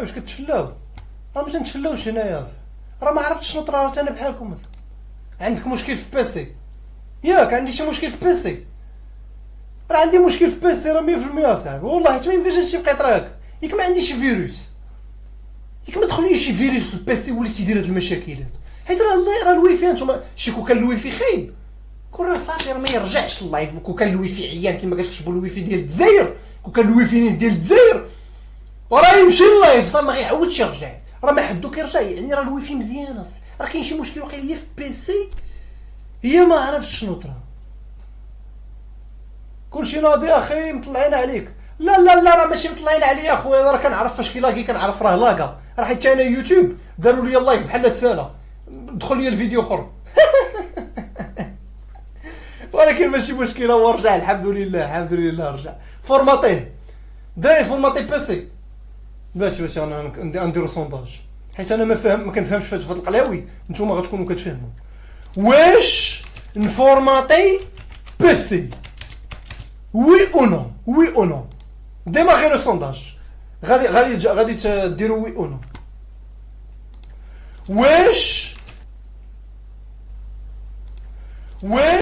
واش كتفلاو؟ راه ما تنتفلاوش هنايا، راه ما عرفتش شنو طرا، راه انا بحالكم. عندك مشكل في بيسي؟ ياك عندي شي مشكل في بيسي؟ راه عندي مشكل في بيسي راه 100% صاحبي، والله حتى ما يمكنش هادشي يبقى يطرا هكا. ياك ما عنديش فيروس، ياك ما دخلنيش شي فيروس في البيسي وليت تيدير هاد المشاكل هادو. حيت راه الويفي هانتوما شي كون كان الويفي خايب كون راه صافي راه ما يرجعش اللايف. كون كان الويفي عيان كيما كتكتبوا الويفي ديال الجزائر، كون كان الويفي ديال الجزائر وراه يمشي اللايف صافي ما غيعاودش يرجع. راه ما حدو كيرجع، يعني راه الويفي مزيان اصاحبي. راه كاين شي مشكل واقع ليا في بيسي، هي ما عرفتش شنو طرا. كلشي ناضي اخي مطلعين عليك. لا لا لا، راه ماشي مطلعين عليا اخويا، راه كنعرف فاش كيلاقي، كنعرف راه لاقا. راه حيت انا يوتيوب داروا لي اللايف بحال تسالا، دخل لي الفيديو اخر. ولكن ماشي مشكله، هو رجع الحمد لله، الحمد لله رجع. فورماتيه دراري، فورماتي بيسي باش انا نديرو سونداج، حيت انا ما كنفهمش في هاد القلاوي. نتوما غتكونوا كتفهموا. واش نفورماتي بيسي؟ وي او نو؟ وي او نو؟ ديماغي لو سونداج. غادي تديروا وي او نو. واش واش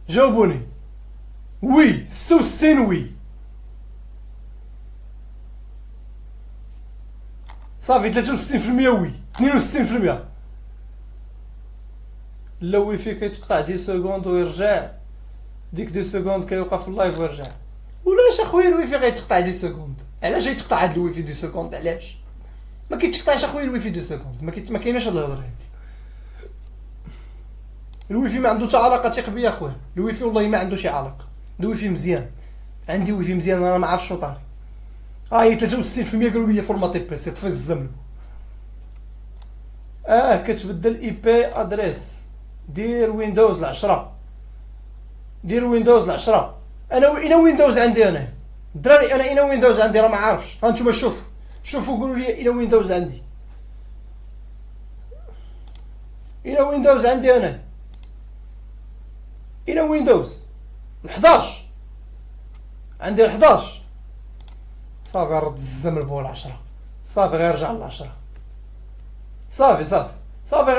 جاوبوني. وي 66 وي. صافي 63% وي، 62%. لا ويفي كيتقطع 10 سكوند ويرجع، ديك 10 سكوند كيوقف في اللايف ويرجع. ولاش اخويا الويفي غيتقطع 10 سكوند؟ علاش غيتقطع هاد الويفي 10 سكوند؟ علاش ما كيتقطعش اخويا الويفي 10 سكوند؟ ما كايناش هاد الهضره هادي. الويفي ما عنده حتى علاقه، ثيق بيا اخويا، الويفي والله ما عنده شي علاقه. الويفي مزيان، عندي ويفي مزيان، انا ما عارفش شنو طاري. هي 63% قالوا لي فورماتي بيسي طفي الزمن. كتبدل اي بي ادريس. دير ويندوز 10، دير ويندوز 10. انا ويندوز عندي انا الدراري، انا ويندوز عندي، راه ما عارفش. ها نتوما شوفوا قولوا لي انا ويندوز عندي، انا ويندوز عندي انا ويندوز 11 عندي 11. صافي رد الزمن بول 10، صافي غيرجع ل 10. صافي